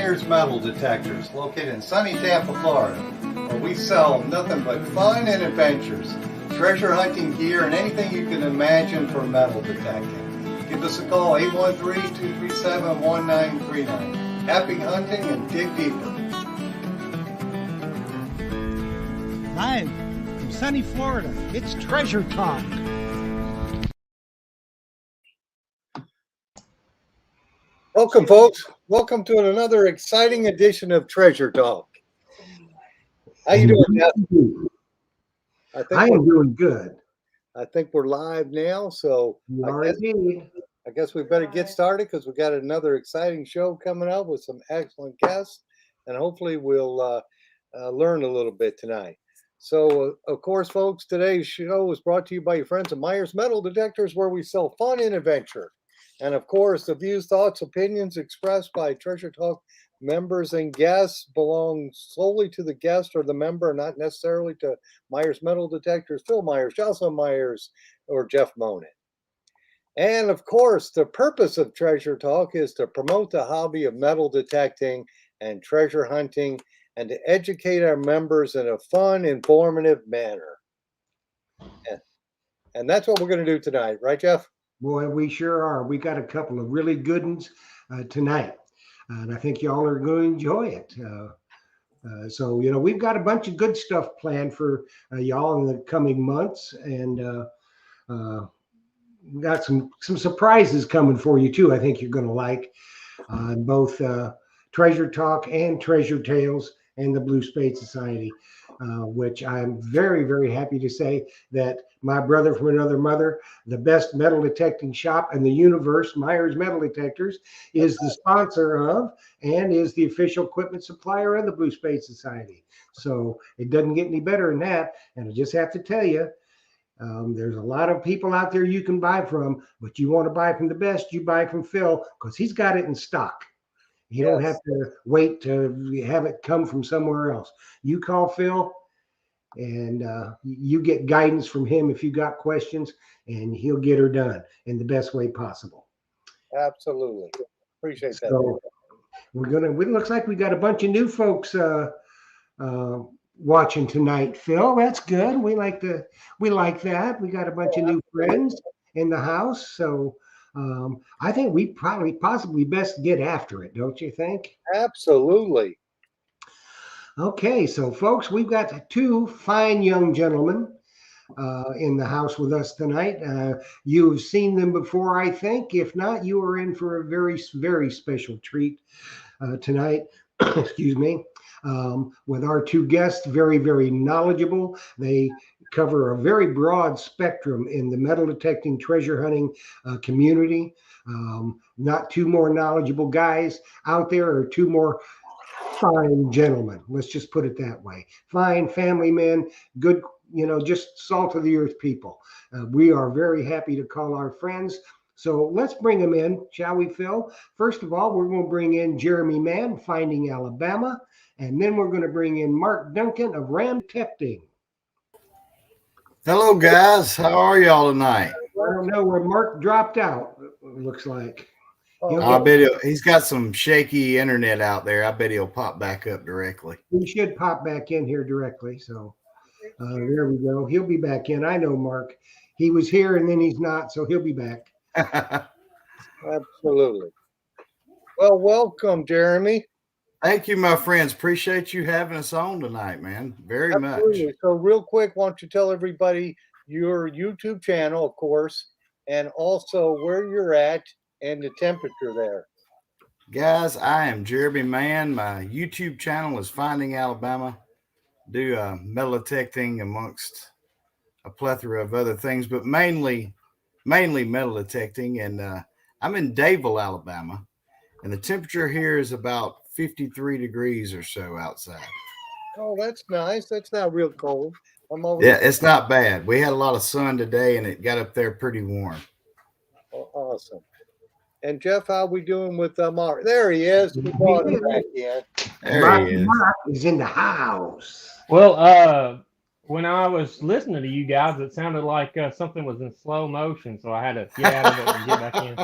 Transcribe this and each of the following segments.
Myers Metal Detectors, located in sunny Tampa, Florida, where we sell nothing but fun and adventures, treasure hunting gear, and anything you can imagine for metal detecting. Give us a call, 813-237-1939. Happy hunting and dig deeper. Live from sunny Florida, it's Treasure Talk. Welcome, folks. Welcome to another exciting edition of Treasure Talk. How you doing, Jeff? I am doing good. I think we're live now, so I guess we better get started because we got another exciting show coming up with some excellent guests, and hopefully we'll learn a little bit tonight. So, of course, folks, today's show is brought to you by your friends at Myers Metal Detectors, where we sell fun and adventure. And, of course, the views, thoughts, opinions expressed by Treasure Talk members and guests belong solely to the guest or the member, not necessarily to Myers Metal Detectors, Phil Myers, Jocelyn Myers, or Jeff Monin. And, of course, the purpose of Treasure Talk is to promote the hobby of metal detecting and treasure hunting and to educate our members in a fun, informative manner. And that's what we're going to do tonight, right, Jeff? Boy, we sure are. We got a couple of really good ones tonight, and I think y'all are going to enjoy it. So, we've got a bunch of good stuff planned for y'all in the coming months, and we got some surprises coming for you, too. I think you're going to like both Treasure Talk and Treasure Tales and the Blue Spade Society, which I'm very, very happy to say that my brother from another mother, the best metal detecting shop in the universe, Myers Metal Detectors, is the sponsor of and is the official equipment supplier of the Blue Spade Society. So it doesn't get any better than that. And I just have to tell you, there's a lot of people out there you can buy from, but you want to buy from the best, you buy from Phil because he's got it in stock. You don't have to wait to have it come from somewhere else. You call Phil and you get guidance from him if you got questions, and he'll get her done in the best way possible. Absolutely. Appreciate that. So it looks like we got a bunch of new folks watching tonight, Phil. That's good. We like that. We got a bunch of new friends in the house. So I think we possibly best get after it, don't you think? Absolutely. Okay, so folks, we've got two fine young gentlemen in the house with us tonight. You've seen them before, I think. If not, you are in for a very, very special treat tonight. Excuse me. With our two guests, very, very knowledgeable. They cover a very broad spectrum in the metal detecting treasure hunting community. Not two more knowledgeable guys out there, or two more fine gentlemen. Let's just put it that way. Fine family men, good, just salt of the earth people. We are very happy to call our friends. So let's bring them in, shall we, Phil? First of all, we're going to bring in Jeremy Mann, Finding Alabama, and then we're going to bring in Mark Duncan of Ram Detecting. Hello, guys. How are y'all tonight? I don't know where Mark dropped out, it looks like. I bet he's got some shaky internet out there. I bet he'll pop back up directly. He should pop back in here directly. So there we go. He'll be back in. I know Mark. He was here and then he's not, so he'll be back. Absolutely. Well, welcome, Jeremy. Thank you, my friends. Appreciate you having us on tonight, man. Very much. So real quick, why don't you tell everybody your YouTube channel, of course, and also where you're at and the temperature there. Guys, I am Jeremy Mann. My YouTube channel is Finding Alabama. Do metal detecting amongst a plethora of other things, but mainly metal detecting. And I'm in Daville, Alabama, and the temperature here is about 53 degrees or so outside. Oh, that's nice. That's not real cold. Yeah, it's not bad. We had a lot of sun today, and it got up there pretty warm. Oh, awesome. And Jeff, how are we doing with Mark? There he is. We brought him back in. There he is. Mark is in the house. Well, when I was listening to you guys, it sounded like something was in slow motion, so I had to get out of it and get back in.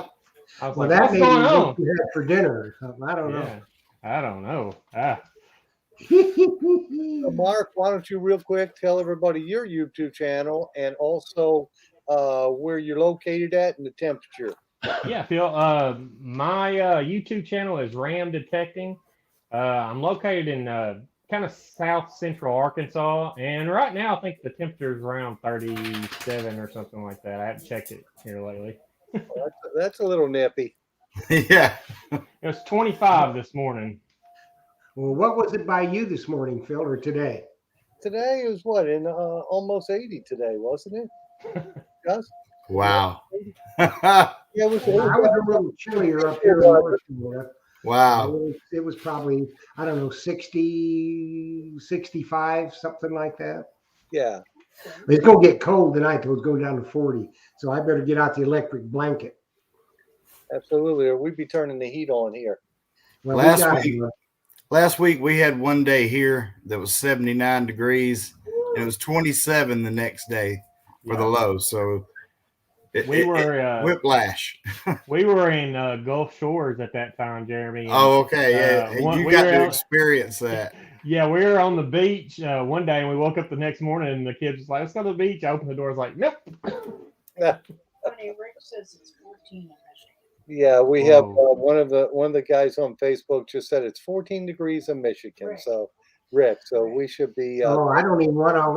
I was like, what's going on? You had for dinner or something. I don't know. I don't know. So Mark, why don't you real quick tell everybody your YouTube channel and also where you're located at and the temperature. Yeah, Phil. My YouTube channel is Ram Detecting. I'm located in kind of south central Arkansas, and right now I think the temperature is around 37 or something like that. I haven't checked it here lately. That's a little nippy. Yeah. It was 25 this morning. Well, what was it by you this morning, Phil, or today? Today is what, in almost 80 today, wasn't it? Gus? Wow. Yeah, it was. I was a little chillier up here in North Florida. Wow. It was probably, I don't know, 60, 65, something like that. Yeah. It's going to get cold tonight, though. It's going down to 40. So I better get out the electric blanket. Absolutely. Or we'd be turning the heat on here. Well, Last week we had one day here that was 79 degrees, and it was 27 the next day for the low. So We were whiplash. we were in Gulf Shores at that time, Jeremy. And, Oh, okay. Yeah. You got to experience that. Yeah, we were on the beach one day, and we woke up the next morning, and the kids was like, "Let's go to the beach." I opened the door, I was like, "Nope." Funny, Rick says it's 14 in Michigan. Yeah, we have one of the guys on Facebook just said it's 14 degrees in Michigan. Rick. So Rick, so we should be. I don't even want to.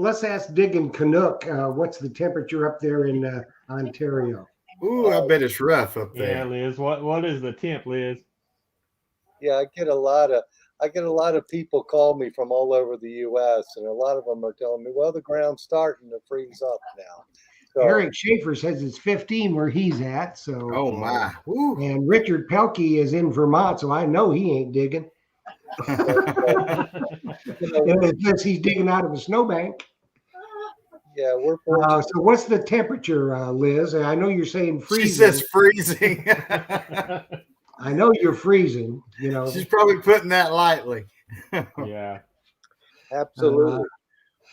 Let's ask Diggin Canuck. What's the temperature up there in Ontario? Ooh, I bet it's rough up Yeah, there. Liz. What is the temp, Liz? Yeah, I get a lot of people call me from all over the U.S. and a lot of them are telling me, well, the ground's starting to freeze up now. So, Eric Schaefer says it's 15 where he's at. So. Oh my. Ooh. And Richard Pelkey is in Vermont, so I know he ain't digging. Unless he's digging out of a snowbank. Yeah, we're. So what's the temperature, Liz? I know you're saying freezing. She says freezing. I know you're freezing. You know. She's probably putting that lightly. Yeah. Absolutely.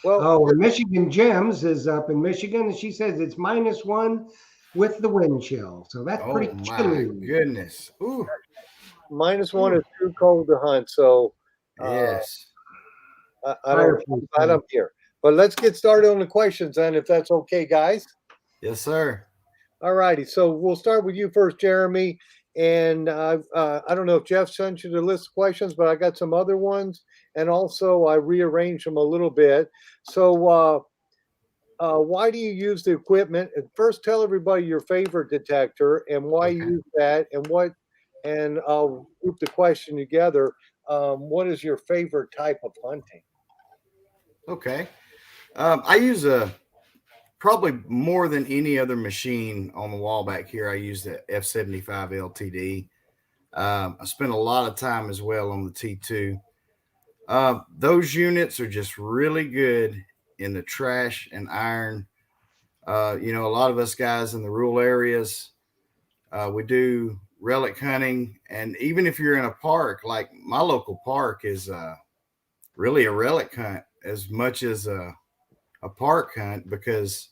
Well, Michigan Gems is up in Michigan, and she says it's -1 with the wind chill. So that's pretty chilly. My goodness. Ooh. -1 is too cold to hunt. So Yes. I don't here. But let's get started on the questions then, if that's okay, guys. Yes, sir. All righty. So we'll start with you first, Jeremy. And I don't know if Jeff sent you the list of questions, but I got some other ones. And also I rearranged them a little bit. So why do you use the equipment? And first, tell everybody your favorite detector and why you use that and I'll group the question together. What is your favorite type of hunting? Okay. I use probably more than any other machine on the wall back here. I use the F75 LTD. I spent a lot of time as well on the T2. Those units are just really good in the trash and iron. A lot of us guys in the rural areas, we do relic hunting. And even if you're in a park, like my local park is really a relic hunt as much as a park hunt, because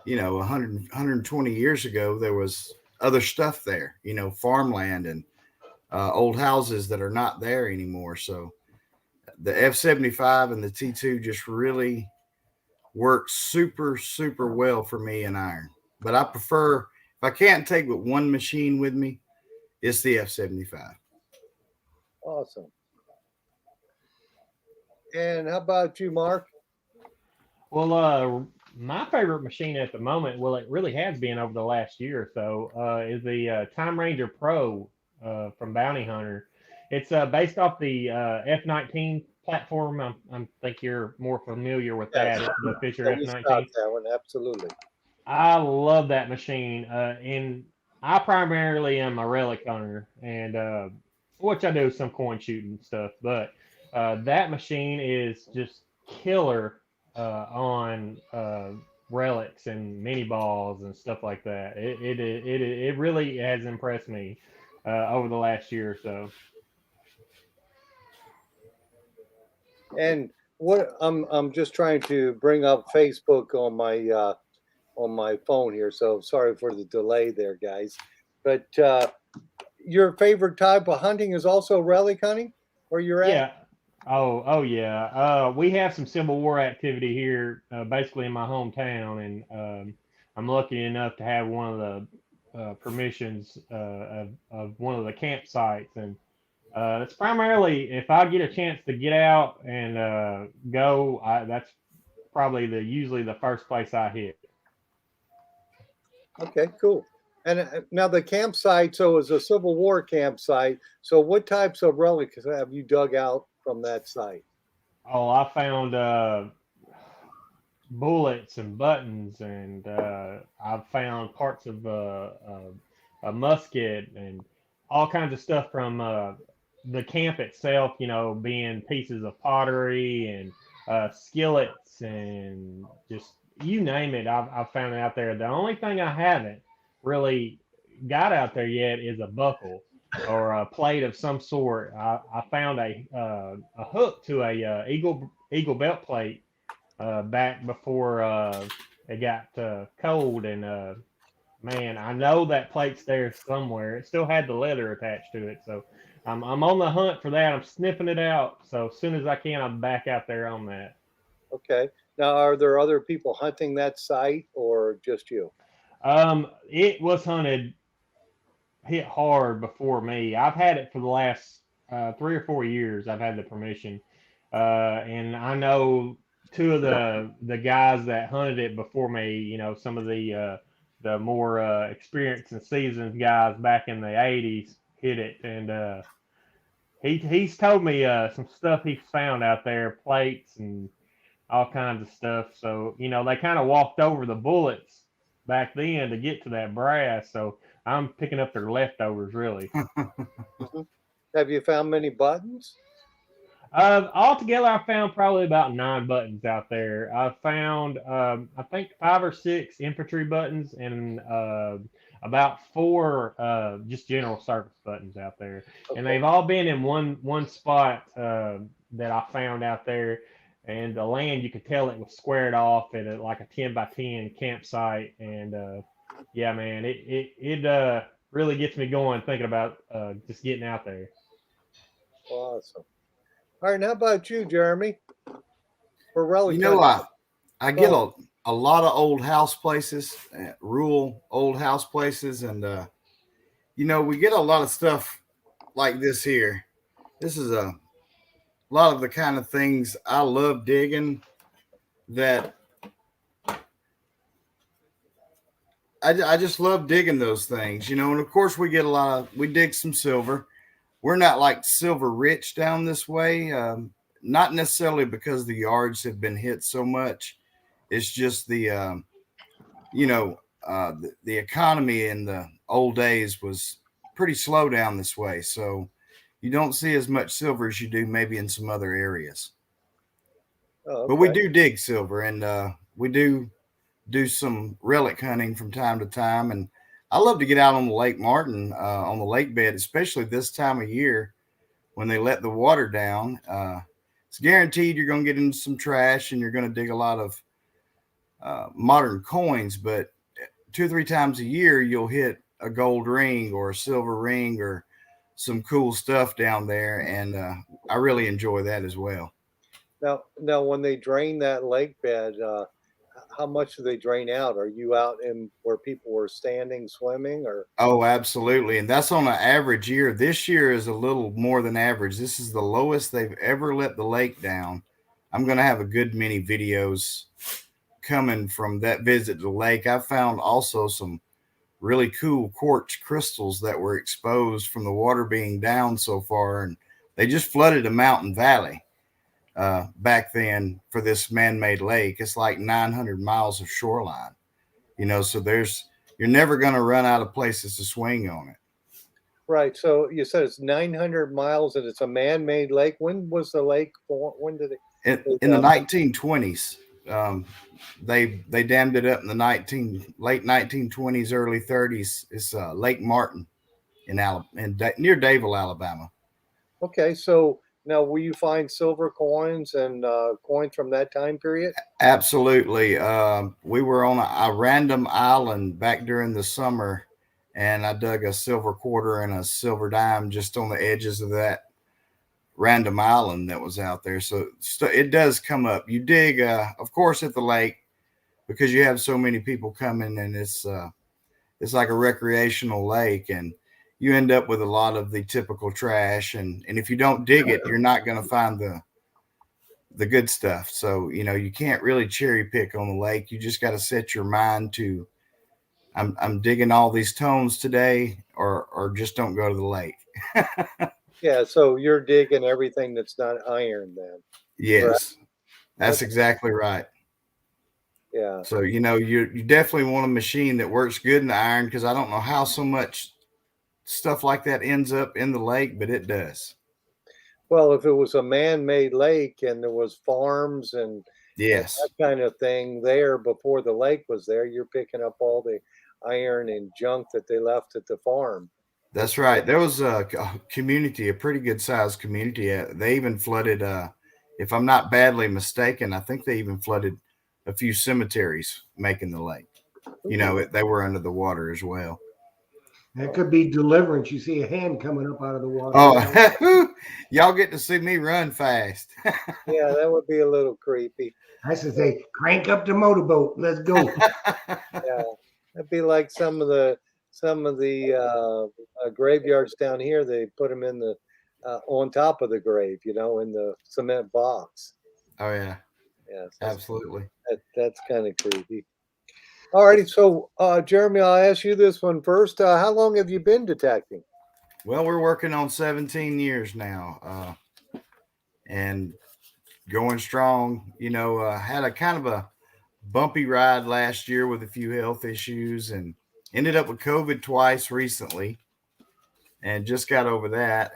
120 years ago there was other stuff there, farmland and old houses that are not there anymore. So the F75 and the T2 just really work super, super well for me in iron. But I prefer, if I can't take but one machine with me, it's the F75. Awesome. And how about you, Mark? Well, my favorite machine at the moment, well, it really has been over the last year or so, is the Time Ranger Pro from Bounty Hunter. It's based off the F19 platform. I think you're more familiar with that. It's the Fisher F19. That one, absolutely. I love that machine, and I primarily am a relic hunter, and which I do some coin shooting stuff. But that machine is just killer on relics and mini balls and stuff like that. It really has impressed me over the last year or so. And what I'm just trying to bring up Facebook on my phone here, so sorry for the delay there, guys. But your favorite type of hunting is also relic hunting where you're at? Yeah. Oh yeah. We have some Civil War activity here, basically in my hometown, and I'm lucky enough to have one of the permissions of one of the campsites, and it's primarily if I get a chance to get out and go, that's probably usually the first place I hit. Okay, cool. And now the campsite, so it's a Civil War campsite. So what types of relics have you dug out from that site? Oh, I found bullets and buttons, and I've found parts of a musket and all kinds of stuff from the camp itself. You know, being pieces of pottery and skillets and just you name it. I've found it out there. The only thing I haven't really got out there yet is a buckle or a plate of some sort. I found a hook to a eagle belt plate back before it got cold, and man, I know that plate's there somewhere. It still had the leather attached to it, so I'm on the hunt for that. I'm sniffing it out, so as soon as I can, I'm back out there on that. Okay. Now, are there other people hunting that site or just you? It was hit hard before me. I've had it for the last 3 or 4 years. I've had the permission, and I know two of the guys that hunted it before me. You know, some of the more experienced and seasoned guys back in the '80s hit it, and he's told me some stuff he's found out there, plates and all kinds of stuff. So you know, they kind of walked over the bullets back then to get to that brass. So I'm picking up their leftovers, really. Have you found many buttons? Altogether, I found probably about 9 buttons out there. I found, I think, 5 or 6 infantry buttons and about 4 just general service buttons out there. Okay. And they've all been in one spot that I found out there. And the land, you could tell it was squared off at like a 10 by 10 campsite. And yeah, man, it really gets me going thinking about just getting out there. Awesome. All right. How about you, Jeremy? For relic You know, hunting? I get a lot of old house places, rural old house places, and you know, we get a lot of stuff like this here. This is a lot of the kind of things I love digging that I just love digging those things, you know. And of course we dig some silver. We're not like silver rich down this way, not necessarily because the yards have been hit so much. It's just the economy in the old days was pretty slow down this way, so you don't see as much silver as you do maybe in some other areas. Oh, okay. But we do dig silver, and we do some relic hunting from time to time. And I love to get out on the Lake Martin, on the lake bed, especially this time of year when they let the water down. It's guaranteed you're going to get into some trash and you're going to dig a lot of modern coins, but 2 or 3 times a year you'll hit a gold ring or a silver ring or some cool stuff down there, and I really enjoy that as well. Now, when they drain that lake bed, how much do they drain out? Are you out in where people were standing, swimming, or? Oh, absolutely. And that's on an average year. This year is a little more than average. This is the lowest they've ever let the lake down. I'm going to have a good many videos coming from that visit to the lake. I found also some really cool quartz crystals that were exposed from the water being down so far. And they just flooded a mountain valley back then for this man-made lake. It's like 900 miles of shoreline, you know, so you're never going to run out of places to swing on it. Right. So you said it's 900 miles and it's a man-made lake. When was the lake formed? When did it? In the 1920s, they dammed it up in the late 1920s, early 30s. It's Lake Martin in near Davil, Alabama. Okay. So now, will you find silver coins and coins from that time period? Absolutely. We were on a random island back during the summer, and I dug a silver quarter and a silver dime just on the edges of that random island that was out there. So it does come up. You dig, of course, at the lake because you have so many people coming, and it's like a recreational lake, and you end up with a lot of the typical trash. And if you don't dig it, you're not going to find the good stuff. So, you can't really cherry pick on the lake. You just got to set your mind to, I'm digging all these tones today, or just don't go to the lake. Yeah. So you're digging everything that's not iron then. Yes, correct? that's exactly right. Yeah. So, you definitely want a machine that works good in the iron, because I don't know how so much stuff like that ends up in the lake, but it does. Well, if it was a man-made lake and there was farms and Yes, that kind of thing there before the lake was there, you're picking up all the iron and junk that they left at the farm. that's right. There was a community, a pretty good sized community. They even flooded, if I'm not badly mistaken, I think they even flooded a few cemeteries making the lake. They were under the water as well. That could be deliverance. You see a hand coming up out of the water. Oh, y'all get to see me run fast. Yeah, that would be a little creepy. I should say, crank up the motorboat. Let's go. Yeah, that'd be like some of the graveyards down here. They put them in the on top of the grave, in the cement box. Oh yeah, Yeah, absolutely. That's kind of creepy. All righty, so Jeremy, I'll ask you this one first. How long have you been detecting? Well, we're working on 17 years now, and going strong. Had a kind of a bumpy ride last year with a few health issues, and ended up with COVID twice recently, and just got over that.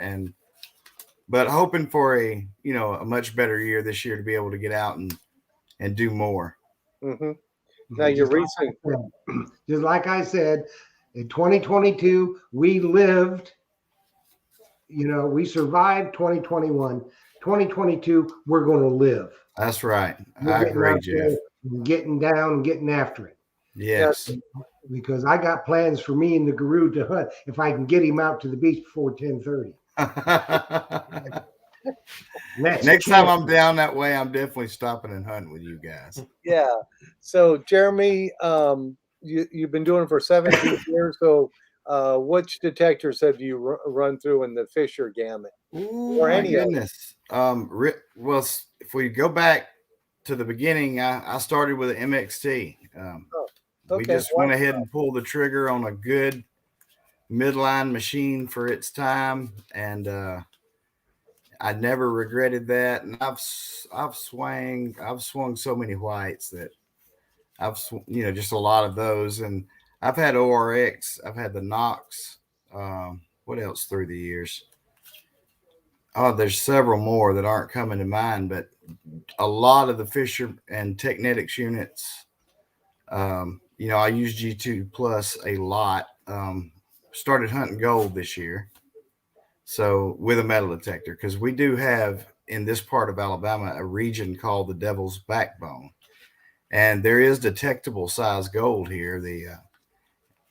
But hoping for a much better year this year to be able to get out and do more. Mm-hmm. Now you're recent. Just like I said, in 2022, we lived, we survived 2021. 2022, we're going to live. That's right. We're I agree, Jeff. Getting down and getting after it. Yes. Because I got plans for me and the guru to hunt if I can get him out to the beach before 10:30. Next time I'm down that way, I'm definitely stopping and hunting with you guys. Yeah. So Jeremy, you've been doing it for 17 years. So which detectors have you run through in the Fisher gamut? Ooh, or my any goodness. Well, if we go back to the beginning, I started with an MXT. We just went ahead and pulled the trigger on a good midline machine for its time, and I never regretted that. And I've swung so many whites that just a lot of those. And I've had ORX, I've had the Knox. What else through the years? Oh, there's several more that aren't coming to mind, but a lot of the Fisher and Technetics units. I use G2 Plus a lot. Started hunting gold this year. So with a metal detector, because we do have in this part of Alabama a region called the Devil's Backbone, and there is detectable size gold here.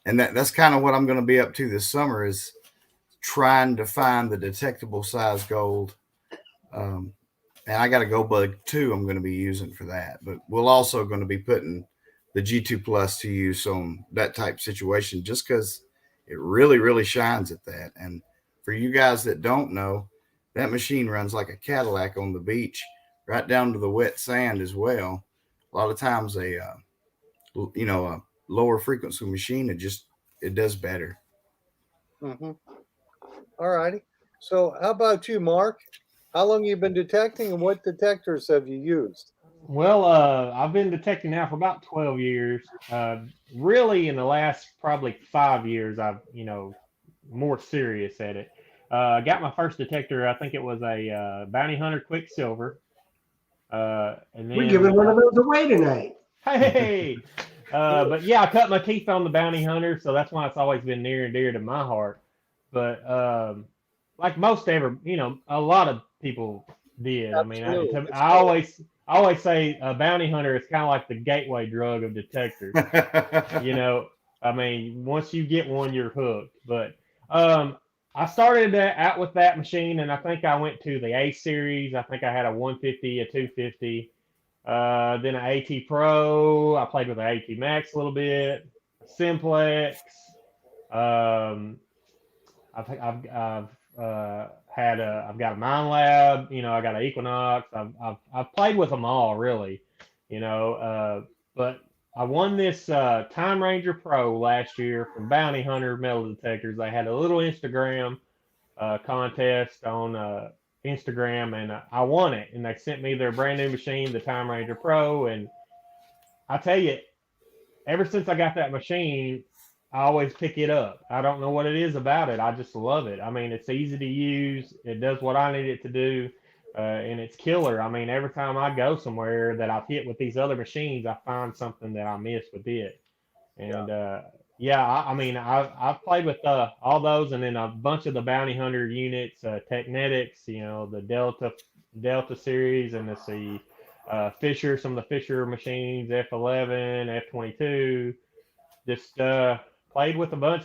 And that's kind of what I'm going to be up to this summer, is trying to find the detectable size gold. And I got a Gold Bug 2 I'm going to be using for that, but we're also going to be putting the G2 Plus to use on that type situation, just because it really, really shines at that. And for you guys that don't know, that machine runs like a Cadillac on the beach, right down to the wet sand as well. A lot of times a lower frequency machine, it does better. Mm-hmm. All righty. So how about you, Mark? How long have you been detecting, and what detectors have you used? Well, I've been detecting now for about 12 years. Really, in the last probably 5 years, I've more serious at it. I got my first detector. I think it was a Bounty Hunter Quicksilver. And then, we're giving one of those away tonight. Hey, but yeah, I cut my teeth on the Bounty Hunter, so that's why it's always been near and dear to my heart. But like most a lot of people did. Absolutely. I mean, I always say a Bounty Hunter is kind of like the gateway drug of detectors. I mean, once you get one, you're hooked. But I started out with that machine, and I think I went to the A series. I think I had a 150, a 250, then an AT Pro. I played with an AT Max a little bit, Simplex. Um, I think I've got a Mind Lab. You know, I got an Equinox. I've played with them all really. You know, but I won this Time Ranger Pro last year from Bounty Hunter Metal Detectors. They had a little Instagram contest on Instagram, and I won it. And they sent me their brand new machine, the Time Ranger Pro. And I tell you, ever since I got that machine, I always pick it up. I don't know what it is about it. I just love it. I mean, it's easy to use. It does what I need it to do, and it's killer. I mean, every time I go somewhere that I've hit with these other machines, I find something that I missed with it. And yeah, I mean, I've played with all those, and then a bunch of the Bounty Hunter units, Technetics, you know, the Delta series, and let's see, Fisher, some of the Fisher machines, F11, F22. Just played with a bunch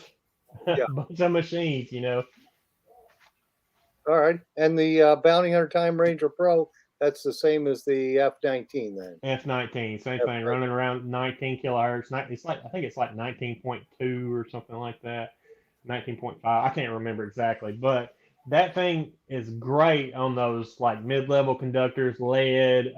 of machines, you know. All right. And the Bounty Hunter Time Ranger Pro, that's the same as the F19 then. F19, same thing, running around 19 kilohertz. It's like, I think it's like 19.2 or something like that. 19.5. I can't remember exactly, but that thing is great on those like mid-level conductors, lead,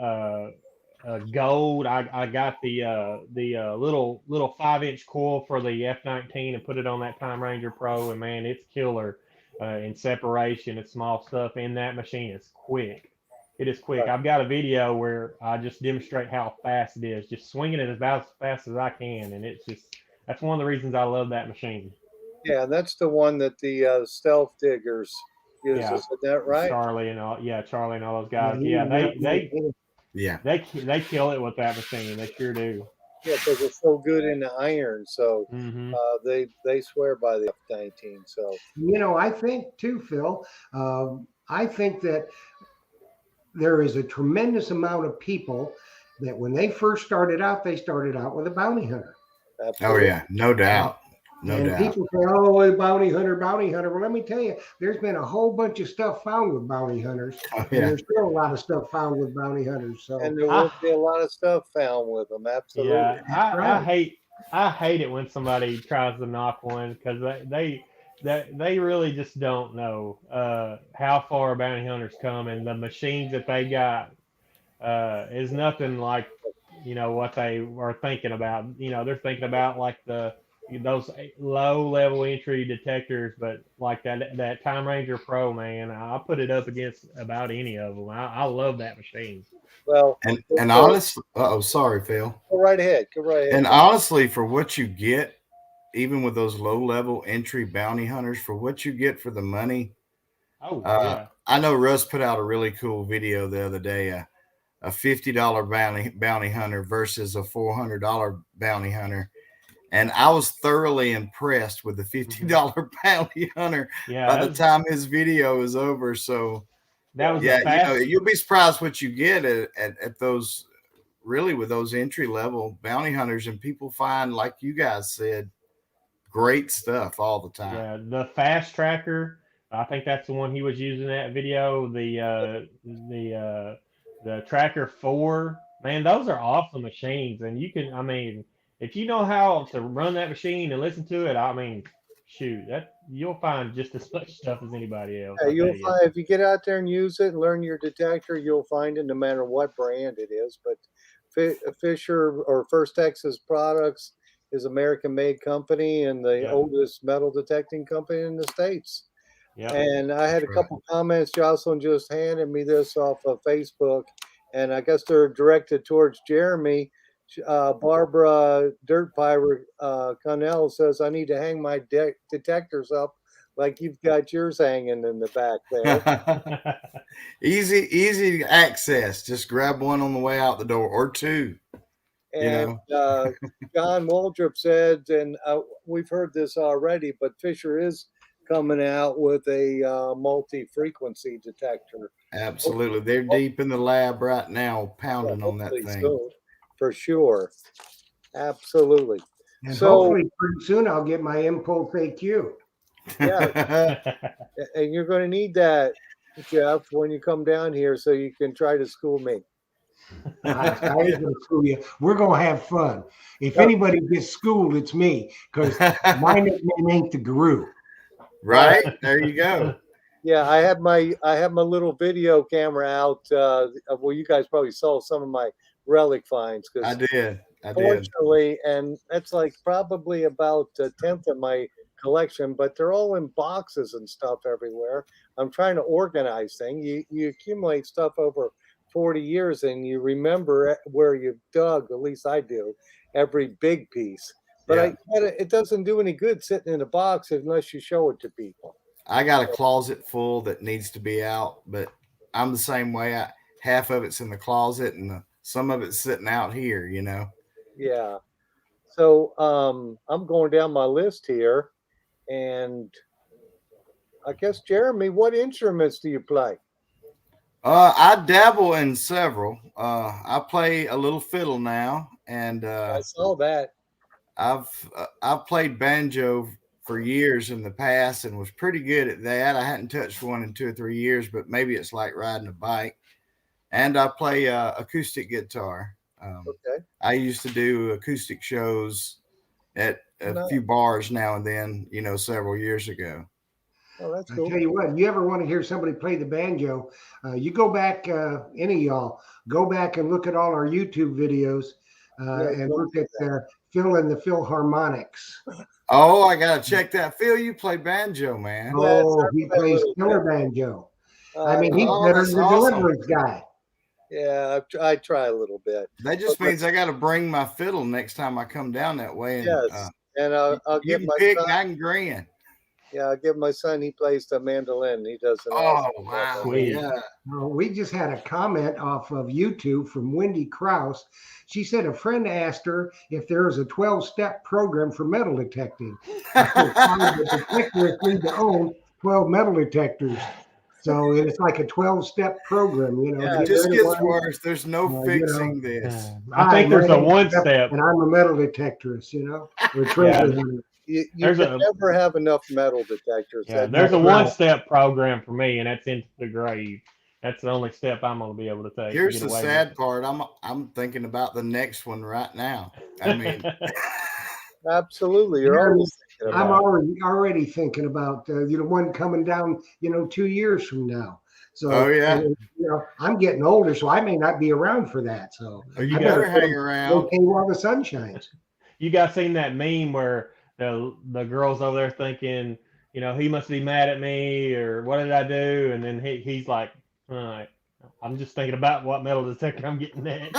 gold. I got the little 5-inch coil for the F19 and put it on that Time Ranger Pro, and man, it's killer in separation and small stuff. And that machine is quick. It is quick. I've got a video where I just demonstrate how fast it is, just swinging it about as fast as I can, and that's one of the reasons I love that machine. Yeah, that's the one that the Stealth Diggers uses. Yeah. Is that right? Charlie and all those guys. Yeah, they kill it with that machine. They sure do. Yeah, because it's so good in the iron. So they swear by the F19. So you know, I think too, Phil. I think that there is a tremendous amount of people that when they first started out, they started out with a Bounty Hunter. absolutely. Oh yeah, no doubt. No and doubt. people say, "Oh, Bounty Hunter, Bounty Hunter." Well, let me tell you, there's been a whole bunch of stuff found with Bounty Hunters, Oh, and yeah. there's still a lot of stuff found with Bounty Hunters. So, And there will be a lot of stuff found with them. Absolutely. Yeah, right. I hate it when somebody tries to knock one because they really just don't know how far bounty hunters come, and the machines that they got is nothing like, you know, what they are thinking about. You know, they're thinking about like those low level entry detectors, but like that Time Ranger Pro, man, I'll put it up against about any of them. I love that machine. Well, And honestly, sorry, Phil. go right ahead. Go right ahead. And honestly, for what you get, even with those low level entry bounty hunters, for what you get for the money. Oh yeah. I know Russ put out a really cool video the other day, a $50 bounty hunter versus a $400 bounty hunter. And I was thoroughly impressed with the $50 bounty hunter by the time his video is over. So that was you know, you'll be surprised what you get at those, really, with those entry level bounty hunters, and people find, like you guys said, great stuff all the time. Yeah, the Fast Tracker, I think that's the one he was using in that video. The Tracker 4, man, those are awesome machines, and you can, I mean, if you know how to run that machine and listen to it, I mean, shoot, you'll find just as much stuff as anybody else. Yeah, you'll find if you get out there and use it and learn your detector, you'll find it no matter what brand it is. But Fisher or First Texas Products is American-made company and the oldest metal detecting company in the States. Yep. And I had a couple comments. Jocelyn just handed me this off of Facebook, and I guess they're directed towards Jeremy. Barbara Dirt Pirate Connell says, I need to hang my detectors up like you've got yours hanging in the back there. Easy access. Just grab one on the way out the door, or two. And John Waldrop said, and we've heard this already, but Fisher is coming out with a multi-frequency detector. Absolutely. They're deep in the lab right now, pounding on that thing. So, for sure. Absolutely. And So- hopefully pretty soon I'll get my Impulse AQ. And you're going to need that, Jeff, when you come down here, so you can try to school me. I ain't gonna school you. We're gonna have fun. If Yep. anybody gets schooled, it's me, because my nickname ain't the Guru. Right there, you go. Yeah, I have my little video camera out. Well, you guys probably saw some of my relic finds I because did. fortunately, and that's like probably about a tenth of my collection, but they're all in boxes and stuff everywhere. I'm trying to organize things. You accumulate stuff over 40 years and you remember where you dug, at least I do, every big piece. But it doesn't do any good sitting in a box unless you show it to people. I got a closet full that needs to be out, but I'm the same way. Half of it's in the closet and some of it's sitting out here, you know. Yeah. So I'm going down my list here, and I guess, Jeremy, what instruments do you play? I dabble in several. I play a little fiddle now, and I saw that. I've played banjo for years in the past and was pretty good at that. I hadn't touched one in 2 or 3 years, but maybe it's like riding a bike. And I play acoustic guitar. Okay. I used to do acoustic shows at a few bars now and then, you know, several years ago. Oh, that's I cool. tell you what, you ever want to hear somebody play the banjo? You go back, any of y'all, go back and look at all our YouTube videos and look at Phil and the Philharmonics. Oh, I gotta check that. Phil, you play banjo, man. Oh, he plays killer banjo. I mean, he's better than the Deliverance guy. Yeah, I try a little bit. That just means I got to bring my fiddle next time I come down that way. And, Yes, and I'll you get can my pick, son. I can grin. Yeah, I'll give my son. He plays the mandolin. He does an Oh, awesome wow. job. Sweet. Yeah. We just had a comment off of YouTube from Wendy Krause. She said a friend asked her if there was a 12-step program for metal detecting. The detectors need to own 12 metal detectors. So it's like a 12-step program, you know. Yeah, It just Get gets rid of one. worse. There's no you know, fixing this. I think there's a one step. And I'm a metal detectorist, you know, or treasure hunter. You There's can a- never have enough metal detectors. Yeah, That- there's a That's right. one-step program for me, and that's into the grave. That's the only step I'm going to be able to take. Here's to the get away sad part. I'm thinking about the next one right now. I mean, Absolutely, you're Yeah, always thinking I'm about it. already thinking about one coming down, 2 years from now. So, Oh, yeah. I'm getting older, so I may not be around for that. So you I better hang put 'em around. okay while the sun shines. You guys seen that meme where the girl's over there thinking, he must be mad at me, or what did I do? And then he's like, all right, I'm just thinking about what metal detector I'm getting next.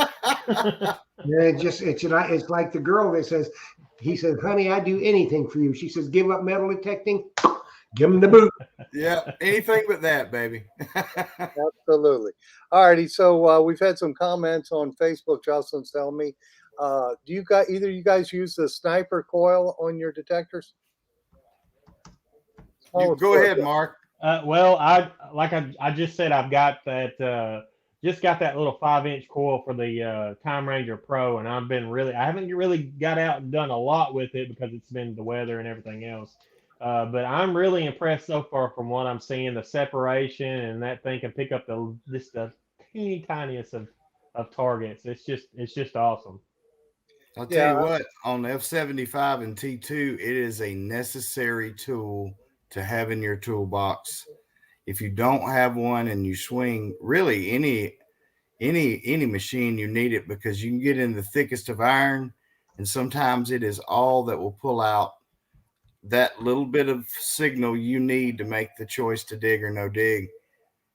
Yeah, it's like the girl that says, he says, honey, I'd do anything for you. She says, give up metal detecting, give him the boot. Yeah, anything but that, baby. Absolutely. All righty. So we've had some comments on Facebook. Jocelyn's telling me. Do you guys either you guys use the sniper coil on your detectors? You go ahead, Mark. Well, I just said, I've got that. Just got that little 5-inch coil for the Time Ranger Pro, and I haven't really got out and done a lot with it because it's been the weather and everything else. But I'm really impressed so far from what I'm seeing. The separation, and that thing can pick up the teeny tiniest of targets. It's just awesome. I'll tell you what, on the F75 and T2, it is a necessary tool to have in your toolbox. If you don't have one and you swing really any machine, you need it, because you can get in the thickest of iron, and sometimes it is all that will pull out that little bit of signal you need to make the choice to dig or no dig.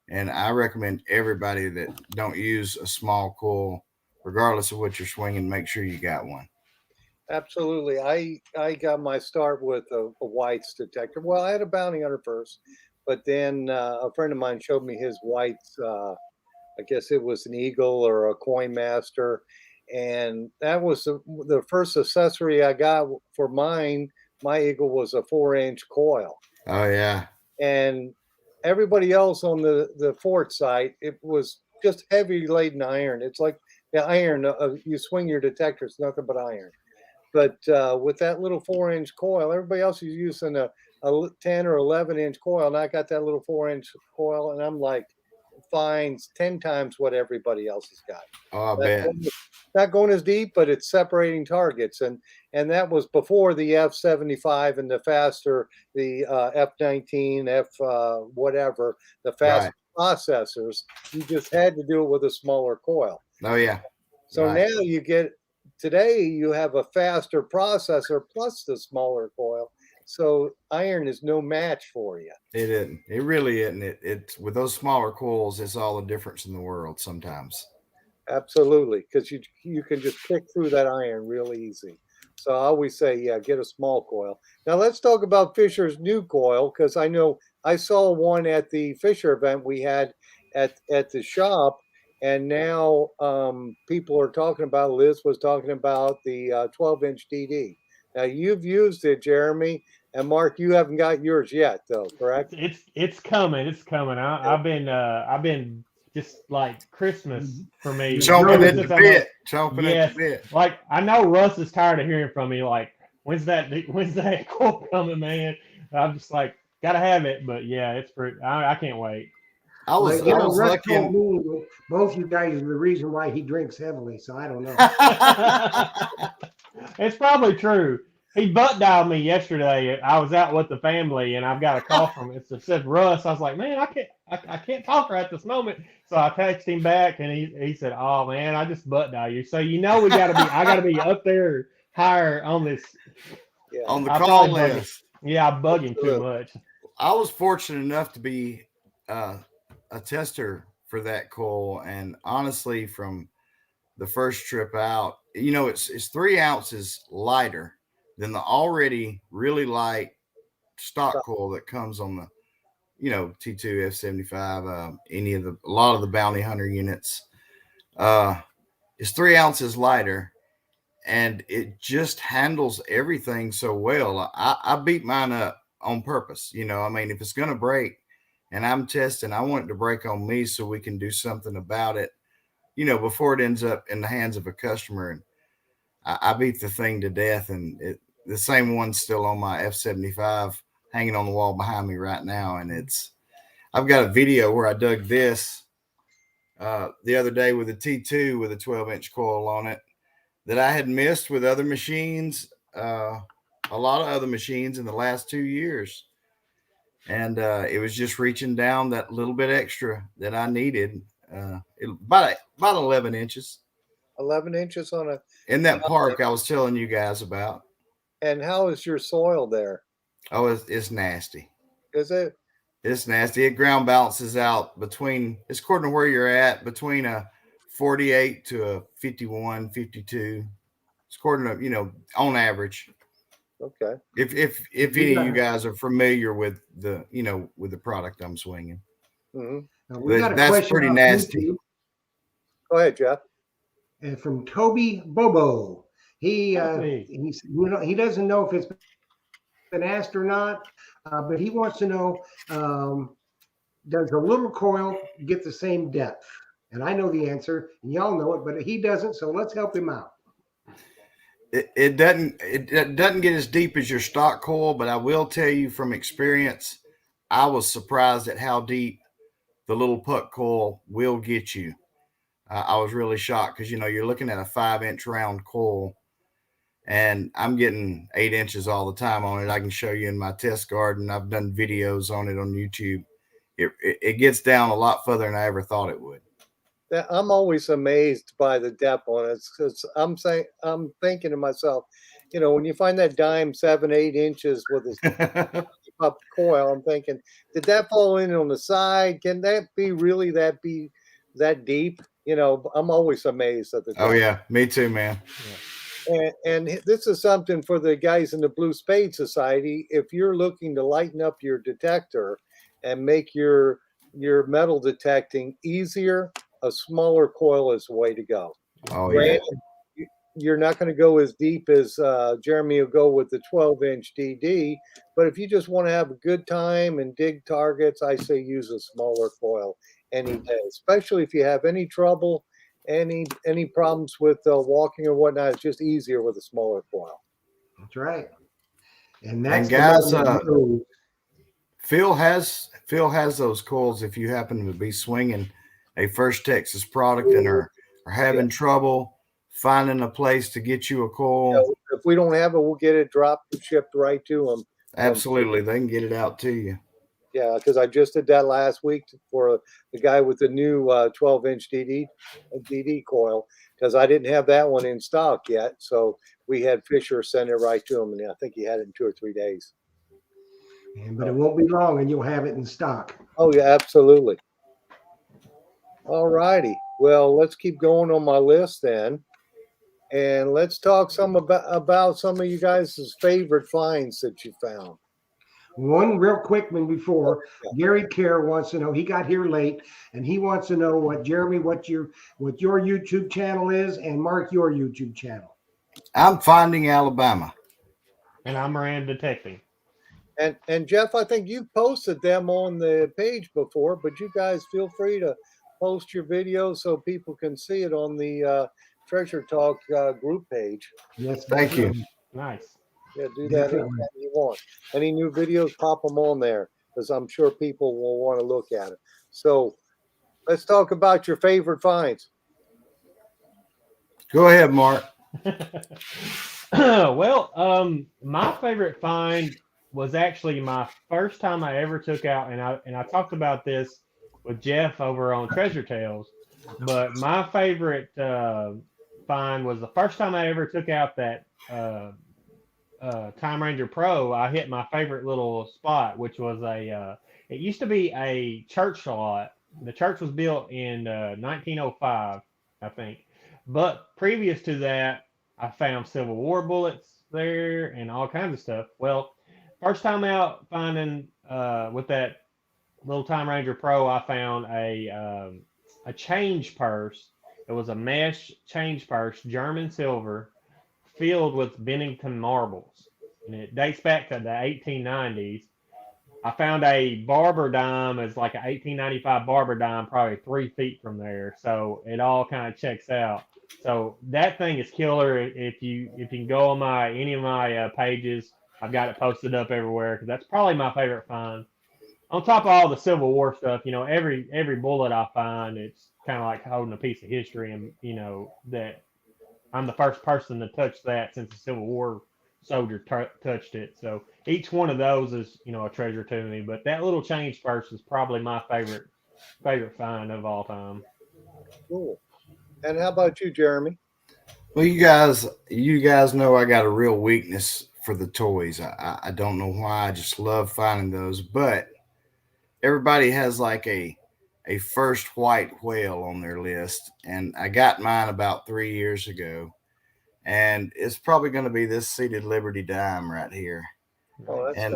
And I recommend everybody that don't use a small coil, regardless of what you're swinging, make sure you got one. Absolutely. I got my start with a White's detector. Well, I had a bounty hunter first, but then a friend of mine showed me his White's. I guess it was an Eagle or a Coin Master, and that was the first accessory I got for mine. My Eagle was a 4-inch coil. Oh yeah. And everybody else on the Fort site, it was just heavy laden iron. It's like the iron. You swing your detector, it's nothing but iron. But with that little 4-inch coil, everybody else is using a 10 or 11-inch coil, and I got that little 4-inch coil, and I'm like, finds 10 times what everybody else has got. Oh, I bet. Not going as deep, but it's separating targets, and that was before the F75 and the faster, the F19, whatever, the fast processors. You just had to do it with a smaller coil. Oh yeah. So Right. now today you have a faster processor plus the smaller coil. So iron is no match for you. It isn't. It really isn't. It's with those smaller coils, it's all the difference in the world sometimes. Absolutely, because you can just pick through that iron real easy. So I always say, yeah, get a small coil. Now let's talk about Fisher's new coil, because I know I saw one at the Fisher event we had at the shop, and now people are talking about. Liz was talking about the 12-inch DD. Now you've used it, Jeremy, and Mark. You haven't got yours yet, though, correct? It's coming. It's coming. I've been just like Christmas for me. Chomping at the Since bit. Chomping Yes. at the bit. Like I know Russ is tired of hearing from me. Like when's that quote coming, man? I'm just like gotta have it. But yeah, it's pretty. I can't wait. I was Russ lucky. told me both you guys are the reason why he drinks heavily, so I don't know. It's probably true. He butt dialed me yesterday. I was out with the family, and I've got a call from it. It said Russ. I was like, man, I can't talk right at this moment. So I texted him back, and he said, oh man, I just butt dialed you. So I gotta be up there higher on this. Yeah. On the I call probably bug him. list. Yeah, I bug him too much. I was fortunate enough to be a tester for that coil, and honestly, from the first trip out, it's 3 ounces lighter than the already really light stock coil that comes on the T2 F75, a lot of the Bounty Hunter units. It's 3 ounces lighter, and it just handles everything so well. I beat mine up on purpose. If it's going to break and I'm testing, I want it to break on me so we can do something about it, before it ends up in the hands of a customer. And I beat the thing to death, and the same one's still on my F75 hanging on the wall behind me right now. And I've got a video where I dug this the other day with a T2 with a 12-inch coil on it that I had missed with other machines, a lot of other machines in the last 2 years. And it was just reaching down that little bit extra that I needed, about 11 inches. 11 inches on In that park I was telling you guys about. And how is your soil there? Oh, it's nasty. Is it? It's nasty. It ground balances out it's according to where you're at, between a 48 to a 51, 52. It's according to, on average. Okay. If any of you guys are familiar with the product I'm swinging. Mm-hmm. That's pretty nasty. YouTube. Go ahead, Jeff. And from Toby Bobo, he Toby. he doesn't know if it's been asked or not, but he wants to know, does a little coil get the same depth? And I know the answer, and y'all know it, but he doesn't. So let's help him out. It doesn't get as deep as your stock coil, but I will tell you from experience, I was surprised at how deep the little puck coil will get you. I was really shocked because you're looking at a 5-inch round coil, and I'm getting 8 inches all the time on it. I can show you in my test garden. I've done videos on it on YouTube. It gets down a lot further than I ever thought it would. I'm always amazed by the depth on it, because I'm thinking to myself, when you find that dime 7-8 inches with a up coil, I'm thinking, did that fall in on the side? Can that be really that deep? I'm always amazed at the depth. Oh yeah, me too, man. And this is something for the guys in the Blue Spade Society. If you're looking to lighten up your detector and make your metal detecting easier, a smaller coil is the way to go. Oh yeah. You're not going to go as deep as Jeremy will go with the 12-inch DD, but if you just want to have a good time and dig targets, I say use a smaller coil any day, especially if you have any trouble any problems with walking or whatnot. It's just easier with a smaller coil. That's right. And that's And guys, the one that moves. Phil has those coils if you happen to be swinging a First Texas product and are having trouble finding a place to get you a coil. Yeah, if we don't have it, we'll get it dropped and shipped right to them. Absolutely, they can get it out to you. Yeah, because I just did that last week for the guy with the new 12-inch DD coil, because I didn't have that one in stock yet. So we had Fisher send it right to him, and I think he had it in 2 or 3 days. But it won't be long and you'll have it in stock. Oh, yeah, absolutely. All righty. Well, let's keep going on my list then. And let's talk some about some of you guys' favorite finds that you found. One real quick one before Gary Kerr wants to know. He got here late, and he wants to know what your YouTube channel is, and Mark, your YouTube channel. I'm Finding Alabama, And I'm Rand Detecting. And Jeff, I think you posted them on the page before, but you guys feel free to post your videos so people can see it on the Treasure Talk group page. Yes, Thank you. Nice. Yeah, do that anytime you want. Any new videos, pop them on there, because I'm sure people will want to look at it. So let's talk about your favorite finds. Go ahead, Mark. Well, my favorite find was actually my first time I ever took out, and I talked about this with Jeff over on Treasure Tales. But my favorite find was the first time I ever took out that Time Ranger Pro. I hit my favorite little spot, which was it used to be a church lot. The church was built in 1905, I think. But previous to that, I found Civil War bullets there and all kinds of stuff. Well, first time out finding with that little Time Ranger Pro, I found a change purse. It was a mesh change purse, German silver, filled with Bennington marbles, and it dates back to the 1890s. I found a Barber dime as like an 1895 Barber dime, probably 3 feet from there. So it all kind of checks out. So that thing is killer. If you can go on any of my pages, I've got it posted up everywhere because that's probably my favorite find. On top of all the Civil War stuff, every bullet I find, it's kind of like holding a piece of history, and that I'm the first person to touch that since the Civil War soldier touched it. So each one of those is, a treasure to me. But that little change purse is probably my favorite find of all time. Cool. And how about you, Jeremy? Well, you guys know I got a real weakness for the toys. I don't know why. I just love finding those. But everybody has like a first white whale on their list, and I got mine about 3 years ago, and it's probably going to be this Seated Liberty dime right here. Oh, that's and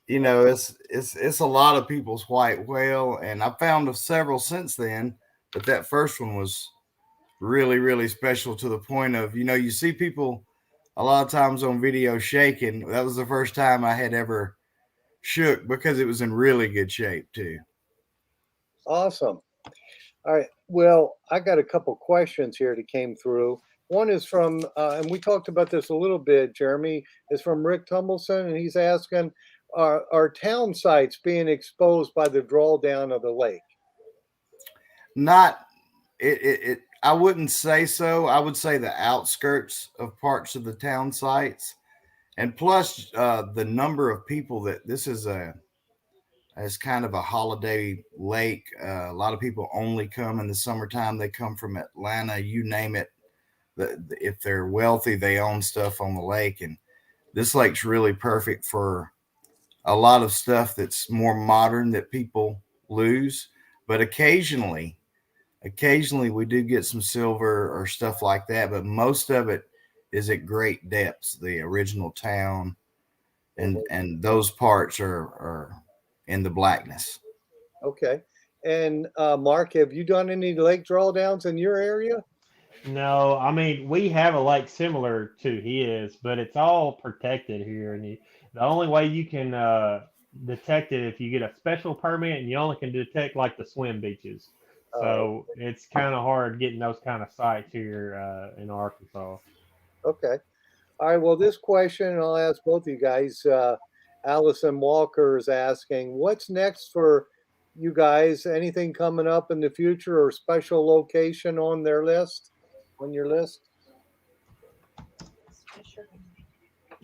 nice. It's a lot of people's white whale, and I found several since then, but that first one was really, really special to the point of, you see people a lot of times on video shaking. That was the first time I had ever shook because it was in really good shape too. Awesome. All right. Well, I got a couple questions here that came through. One is from, and we talked about this a little bit, Jeremy, is from Rick Tumbleson, and he's asking, are town sites being exposed by the drawdown of the lake? I wouldn't say so. I would say the outskirts of parts of the town sites, and plus the number of people that this is as kind of a holiday lake. A lot of people only come in the summertime. They come from Atlanta, you name it. If they're wealthy, they own stuff on the lake. And this lake's really perfect for a lot of stuff that's more modern that people lose. But occasionally we do get some silver or stuff like that. But most of it is at great depths, the original town. And those parts are in the blackness. Okay. And Mark, have you done any lake drawdowns in your area? No, I mean, we have a lake similar to his, but it's all protected here. And the only way you can detect it if you get a special permit, and you only can detect like the swim beaches. So it's kind of hard getting those kind of sites here in Arkansas. Okay. All right. Well, this question, and I'll ask both of you guys. Allison Walker is asking, what's next for you guys? Anything coming up in the future or special location on their list? On your list?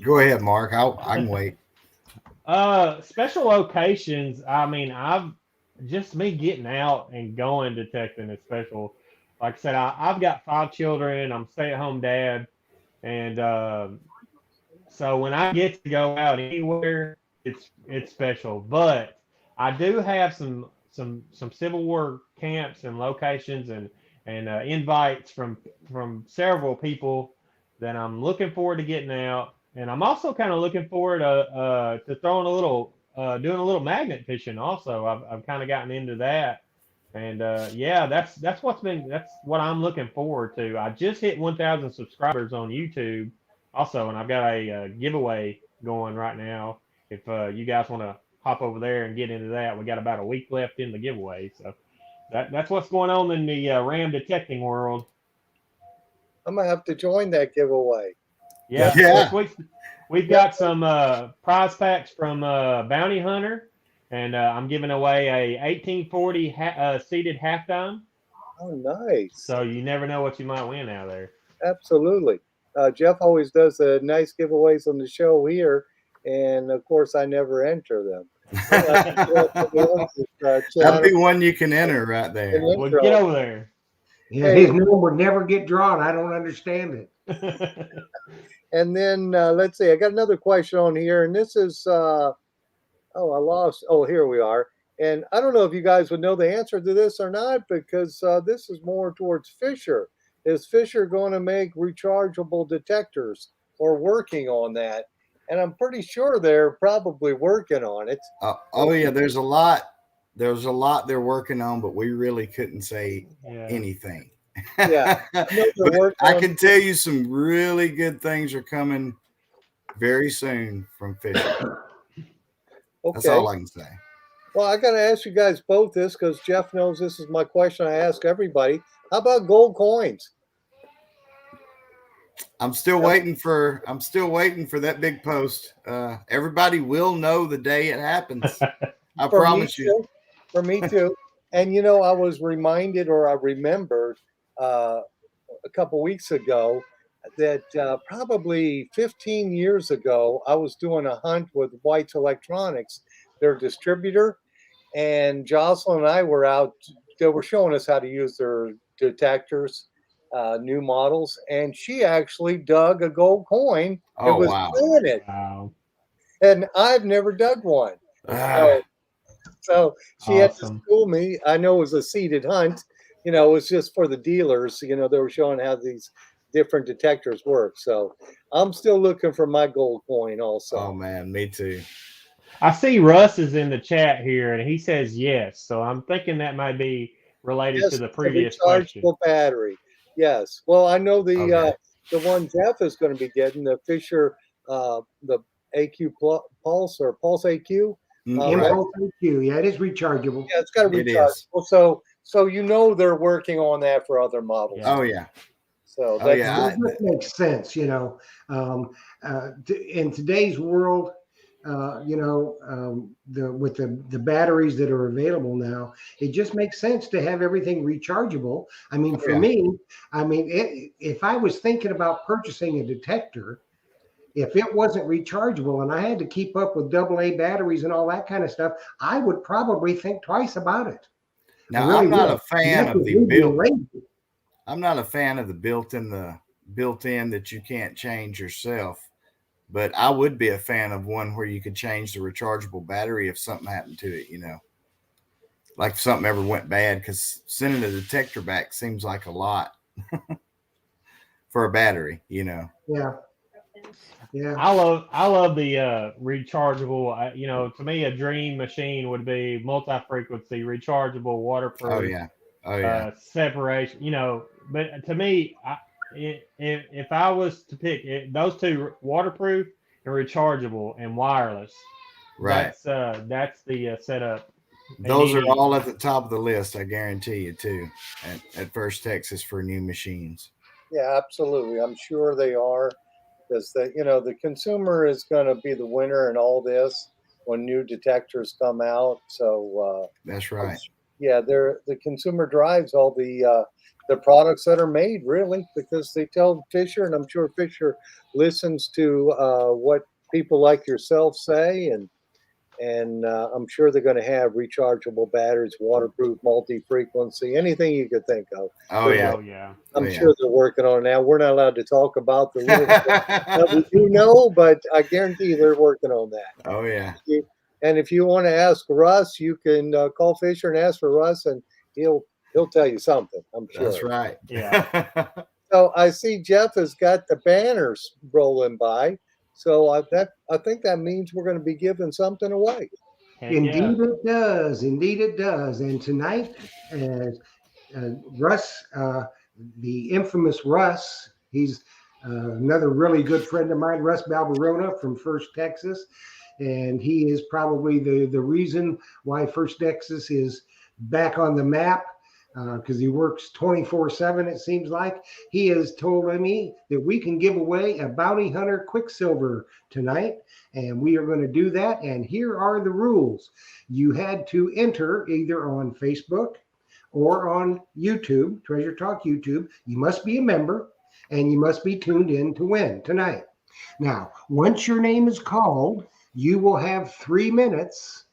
Go ahead, Mark. I can wait. Special locations. I mean, I've just me getting out and going detecting is special. Like I said, I've got 5 children. I'm a stay-at-home dad, and so when I get to go out anywhere, it's special. But I do have some Civil War camps and locations and invites from several people that I'm looking forward to getting out. And I'm also kind of looking forward to throwing a little, doing a little magnet fishing. Also, I've kind of gotten into that, and yeah, that's what I'm looking forward to. I just hit 1,000 subscribers on YouTube, also, and I've got a giveaway going right now. If you guys want to hop over there and get into that, we got about a week left in the giveaway, so that's what's going on in the ram detecting world. I'm gonna have to join that giveaway. Yeah. Yeah. We've got some prize packs from Bounty Hunter, and I'm giving away a 1840 seated halftime. Oh, nice. So you never know what you might win out there. Absolutely. Jeff always does nice giveaways on the show here, and of course, I never enter them. That'll be one you can enter right there. Well, get over there. Yeah, his number never get drawn. I don't understand it. And then let's see, I got another question on here, and this is I lost. Oh, here we are. And I don't know if you guys would know the answer to this or not, because this is more towards Fisher. Is Fisher going to make rechargeable detectors or working on that? And I'm pretty sure they're probably working on it. Oh yeah, there's a lot they're working on, but we really couldn't say anything. Yeah, I can tell you some really good things are coming very soon from Fisher. Okay. That's all I can say. Well, I got to ask you guys both this because Jeff knows this is my question I ask everybody. How about gold coins? I'm still waiting for that big post. Everybody will know the day it happens. I promise you. For me too. And you know, I was reminded, or I remembered a couple weeks ago that probably 15 years ago, I was doing a hunt with White's Electronics, their distributor, and Jocelyn and I were out. They were showing us how to use their detectors, new models, and she actually dug a gold coin. Oh, was wow. in it. Wow. And I've never dug one. So she had to school me. I know it was a seeded hunt. You know, it was just for the dealers. You know, they were showing how these different detectors work. So I'm still looking for my gold coin also. Oh, man, me too. I see Russ is in the chat here, and he says yes. So I'm thinking that might be related to the previous question. Battery. Yes. Well, I know the one Jeff is going to be getting, the Fisher, the AQ Pulse or Pulse AQ. Impulse AQ. Yeah, it is rechargeable. Yeah, it's got to be rechargeable. So you know they're working on that for other models. Oh yeah. So that makes sense. You know, in today's world, you know, with the batteries that are available now, it just makes sense to have everything rechargeable. I mean, for me, if I was thinking about purchasing a detector, if it wasn't rechargeable and I had to keep up with AA batteries and all that kind of stuff, I would probably think twice about it. Now, really I'm not a fan of the built. I'm not a fan of the built-in that you can't change yourself. But I would be a fan of one where you could change the rechargeable battery if something happened to it, you know, like if something ever went bad, because sending a detector back seems like a lot for a battery, you know. Yeah. Yeah. I love the rechargeable. You know, to me, a dream machine would be multi-frequency, rechargeable, waterproof. Oh yeah. Separation. You know, but to me, if I was to pick those two, waterproof and rechargeable and wireless, right? That's the setup Those are Indeed. all at the top of the list, I guarantee you, too, at First Texas for new machines. Yeah, absolutely. I'm sure they are, because the consumer is going to be the winner in all this when new detectors come out. So That's right. yeah, the consumer drives all the products that are made, really, because they tell Fisher, and I'm sure Fisher listens to what people like yourself say, and I'm sure they're going to have rechargeable batteries, waterproof, multi-frequency, anything you could think of. Oh, yeah. Oh yeah. I'm Oh, yeah. sure they're working on it now. We're not allowed to talk about the little that we do know, but I guarantee you they're working on that. Oh, yeah. And if you want to ask Russ, you can call Fisher and ask for Russ, and he'll tell you something. I'm sure. That's right. Yeah. So I see Jeff has got the banners rolling by. So I think that means we're going to be giving something away. Heck Indeed, yeah. it does. Indeed, it does. And tonight, Russ, the infamous Russ, he's another really good friend of mine, Russ Balberona from First Texas. And he is probably the reason why First Texas is back on the map, because he works 24/7, it seems like. He has told me that we can give away a Bounty Hunter Quicksilver tonight, and we are going to do that. And here are the rules. You had to enter either on Facebook or on YouTube, Treasure Talk YouTube. You must be a member, and you must be tuned in to win tonight. Now, once your name is called, you will have 3 minutes.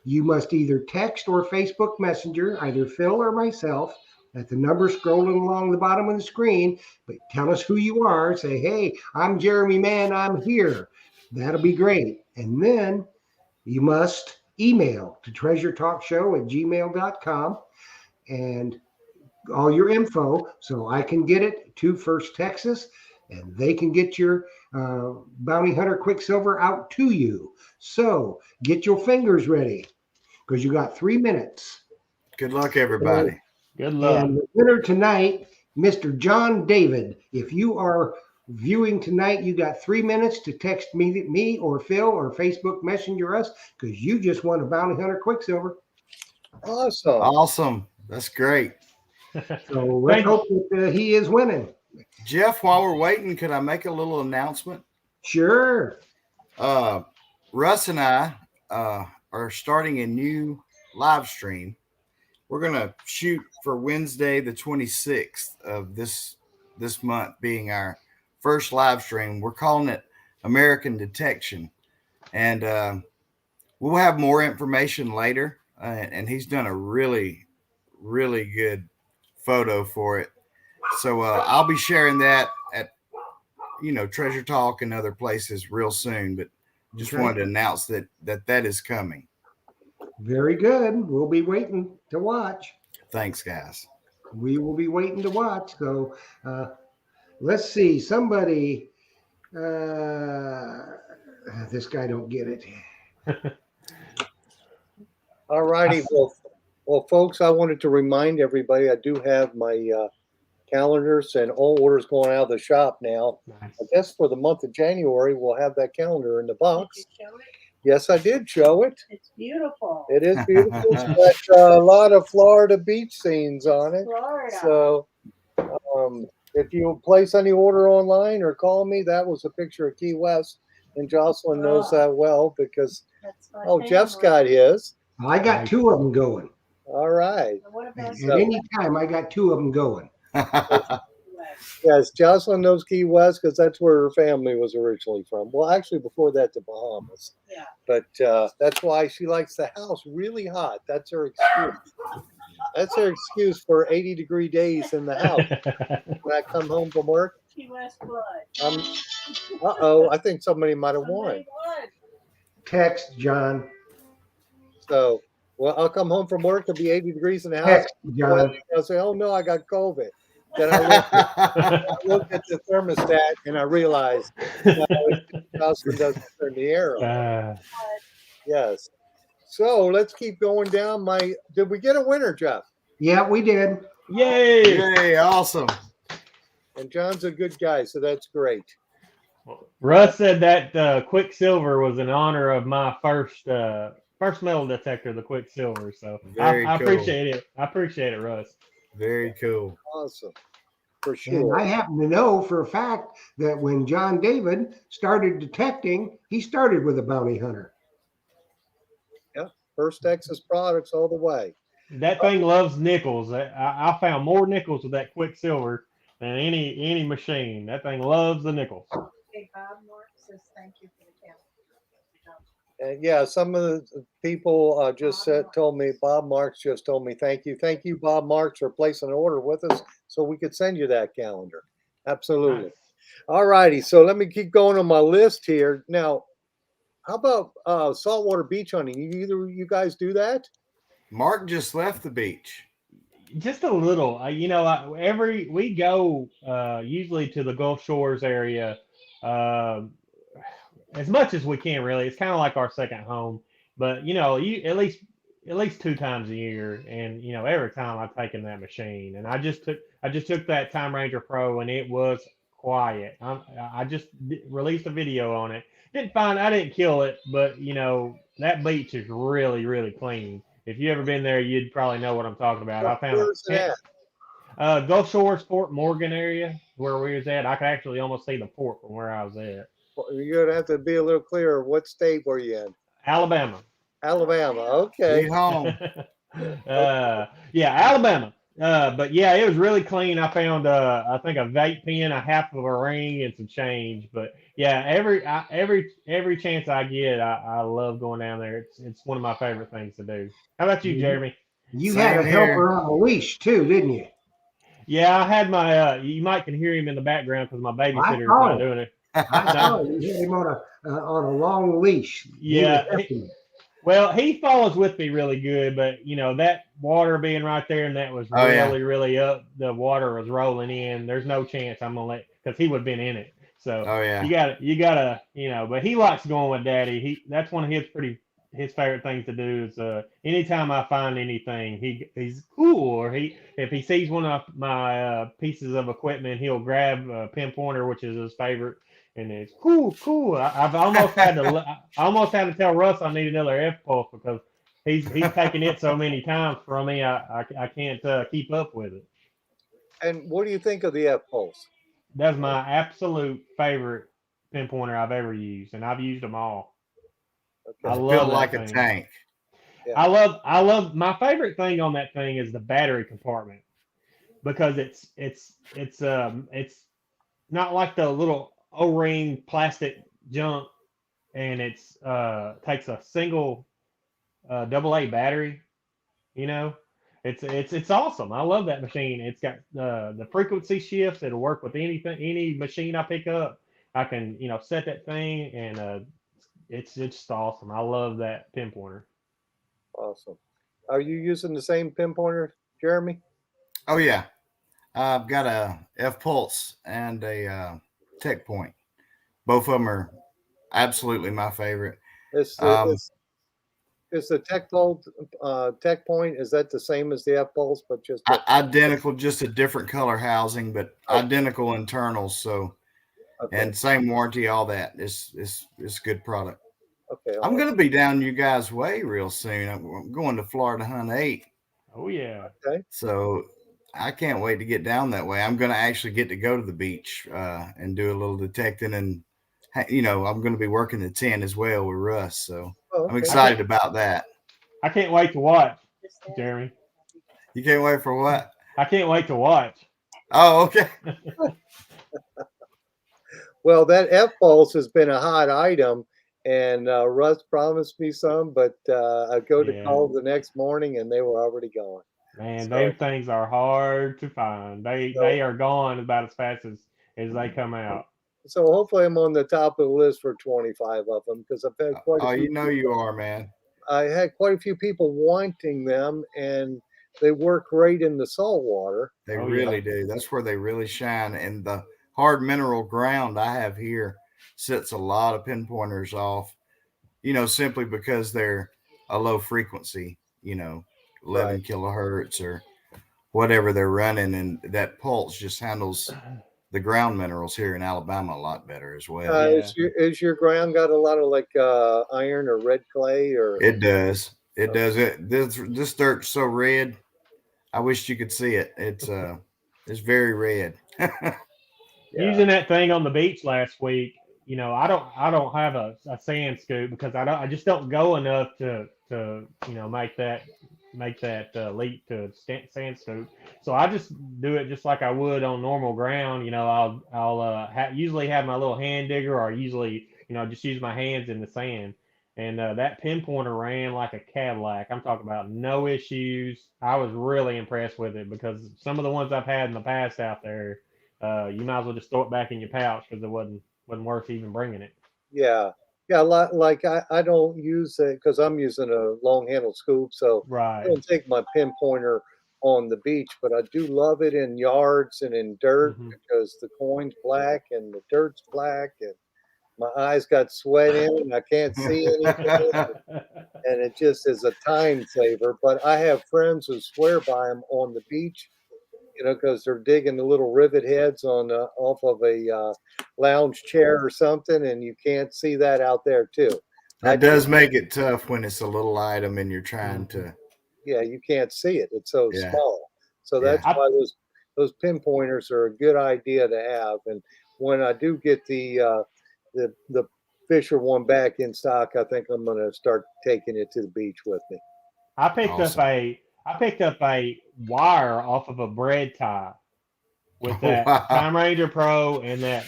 You must either text or Facebook Messenger, either Phil or myself, at the number scrolling along the bottom of the screen. But tell us who you are. Say, hey, I'm Jeremy Mann. I'm here. That'll be great. And then you must email to treasuretalkshow@gmail.com and all your info so I can get it to First Texas and they can get your Bounty Hunter Quicksilver out to you. So get your fingers ready, because you got 3 minutes. Good luck, everybody. Good luck. And the winner tonight, Mr. John David. If you are viewing tonight, you got 3 minutes to text me or Phil or Facebook Messenger us, because you just won a Bounty Hunter Quicksilver. Awesome. Awesome. That's great. So let's hope that he is winning. Jeff, while we're waiting, could I make a little announcement? Sure. Russ and I are starting a new live stream. We're going to shoot for Wednesday, the 26th of this month, being our first live stream. We're calling it American Detection. And we'll have more information later. And he's done a really, really good photo for it. So I'll be sharing that at, Treasure Talk and other places real soon. But just wanted to announce that is coming. Very good. We'll be waiting to watch. Thanks, guys. We will be waiting to watch. So let's see. Somebody, this guy don't get it. All righty. Well, folks, I wanted to remind everybody I do have my calendars and all orders going out of the shop now. Nice. I guess for the month of January, we'll have that calendar in the box. Did you show it? Yes, I did show it. It's beautiful. It is beautiful. It's got a lot of Florida beach scenes on it. Florida. So if you place any order online or call me, that was a picture of Key West. And Jocelyn knows that well because, That's my Jeff's family. got his. I got 2 of them going. All right. And what about At any time, I got 2 of them going. Yes, Jocelyn knows Key West because that's where her family was originally from. Well, actually, before that, the Bahamas. Yeah. But that's why she likes the house really hot. That's her excuse. That's her excuse for 80-degree days in the house. When I come home from work, Key West blood. I think somebody might have won. Somebody won. Text, John. So, I'll come home from work. It'll be 80 degrees in the house. Text, John. I'll say, oh, no, I got COVID. Then I look at the thermostat and I realized Jocelyn doesn't turn the air on. Yes. So let's keep going down. Did we get a winner, Jeff? Yeah, we did. Yay! Yay, awesome. And John's a good guy, so that's great. Russ said that Quicksilver was in honor of my first first metal detector, the Quicksilver. So Very I cool. appreciate it. I appreciate it, Russ. Very cool. Awesome. For And sure. I happen to know for a fact that when John David started detecting, he started with a bounty hunter. First Texas products all the way. That thing loves nickels. I found more nickels with that Quicksilver than any machine. That thing loves the nickels. Okay, Bob Mark says thank you for the count. And yeah, some of the people just told me, Bob Marks just told me, thank you. Thank you, Bob Marks, for placing an order with us so we could send you that calendar. Absolutely. Nice. All righty. So let me keep going on my list here. Now, how about saltwater beach hunting? Either of you guys do that? Mark just left the beach. Just a little. We go usually to the Gulf Shores area as much as we can. Really, it's kind of like our second home. But you at least 2 times a year, and every time I've taken that machine, and I just took that Time Ranger Pro, and it was quiet. I just released a video on it. I didn't kill it, but that beach is really, really clean. If you ever been there, you'd probably know what I'm talking about. I found Where's it at? Gulf Shores, Fort Morgan area where we was at. I could actually almost see the port from where I was at. Well, you're gonna have to be a little clearer. What state were you in? Alabama. Alabama. Okay. Be home. Yeah, Alabama. But yeah, it was really clean. I found I think a vape pen, a half of a ring, and some change. But yeah, every chance I get, I love going down there. It's one of my favorite things to do. How about you, Jeremy? You Same had a here. helper on a leash too, didn't you? Yeah, I had my. You might can hear him in the background because my babysitter's saw not it. doing it. I saw you had him on a long leash. He Yeah, was hefty. Well, he follows with me really good, but that water being right there and that was Oh, yeah. really, really up. The water was rolling in. There's no chance I'm gonna because he would have been in it. So Oh yeah. you gotta, but he likes going with Daddy. That's one of his favorite things to do is anytime I find anything, he's cool, or if he sees one of my pieces of equipment, he'll grab a pinpointer, which is his favorite. And it's cool. I've almost had to tell Russ I need another F pulse because he's taken it so many times from me. I can't keep up with it. And what do you think of the F Pulse? That's my absolute favorite pinpointer I've ever used, and I've used them all. Okay. I It love felt that like thing. a tank. Yeah. I love my favorite thing on that thing is the battery compartment because it's not like the little O-ring plastic junk, and it's takes a single AA battery. It's awesome. I love that machine. It's got the frequency shifts. It'll work with any machine I pick up. I can set that thing, and it's just awesome. I love that pinpointer. Awesome. Are you using the same pinpointer, Jeremy? Oh yeah. I've got a F Pulse and a Tech Point. Both of them are absolutely my favorite. Is the Tech Point, is that the same as the F Pulse, but just Identical, just a different color housing, but identical internals. So, okay. and same warranty, all that. It's a good product. Okay. I'm going to be down you guys' way real soon. I'm going to Florida Hunt 8. Oh yeah. Okay. So I can't wait to get down that way. I'm going to actually get to go to the beach and do a little detecting, and I'm going to be working the 10 as well with Russ. So okay. I'm excited about that. I can't wait to watch, Jeremy. You can't wait for what? I can't wait to watch. Oh, okay. Well, that F Pulse has been a hot item, and Russ promised me some, but I go to call the next morning and they were already gone. Man, those things are hard to find. They are gone about as fast as they come out. So hopefully I'm on the top of the list for 25 of them because I've had quite a few. You are, man. I had quite a few people wanting them, and they work great in the salt water. They really do. That's where they really shine. And the hard mineral ground I have here sets a lot of pinpointers off, simply because they're a low frequency, 11 kilohertz or whatever they're running. And that pulse just handles the ground minerals here in Alabama a lot better as well. Is your ground got a lot of like iron or red clay or? It does. It does. This dirt's so red. I wish you could see it. It's very red. Using that thing on the beach last week, you know, I don't have a sand scoop because I just don't go enough to you know make that leap to sand scoop. So I just do it just like I would on normal ground. You know, I'll usually have my little hand digger, or usually, you know, just use my hands in the sand. And that pinpointer ran like a Cadillac. I'm talking about no issues. I was really impressed with it because some of the ones I've had in the past out there, you might as well just throw it back in your pouch because it wasn't worth even bringing it. Yeah. Like I don't use it because I'm using a long handle scoop, so Right. I don't take my pinpointer on the beach, but I do love it in yards and in dirt because the coin's black and the dirt's black and my eyes got sweat in and I can't see anything. And it just is a time saver. But I have friends who swear by them on the beach, you know, because they're digging the little rivet heads on off of a lounge chair or something, and you can't see that out there too. That does make it tough when it's a little item and you're trying to. Yeah, you can't see it. It's so Yeah. small. So that's why those pinpointers are a good idea to have. And when I do get the Fisher one back in stock, I think I'm going to start taking it to the beach with me. I picked up a wire off of a bread tie with that Time Ranger Pro and that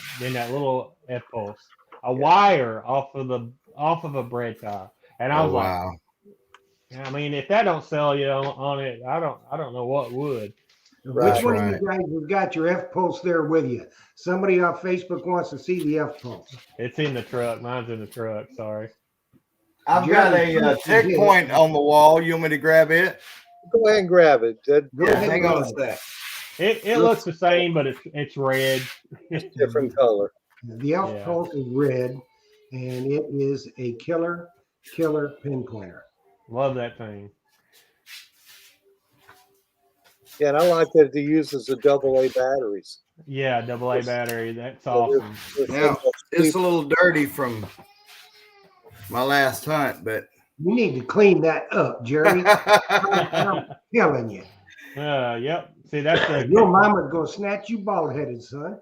little F Pulse. Wire off of a bread tie, and I was wow. like, I mean, if that don't sell you on it, I don't know what would. Which one of you guys has got your F Pulse there with you? Somebody on Facebook wants to see the F Pulse. It's in the truck. Mine's in the truck. Sorry. I've got a Tech Point on the wall. You want me to grab it? Go ahead and grab it. Hang on a sec. It looks the same, but it's red. It's different color. The F Pulse is red, and it is a killer pinpointer. Love that thing. Yeah, and I like that it uses the AA batteries. Yeah, AA battery. That's awesome. Now, it's a little dirty from my last hunt, but you need to clean that up, Jeremy. I'm telling you. Yep. See, that's your mama's gonna snatch you bald headed, son.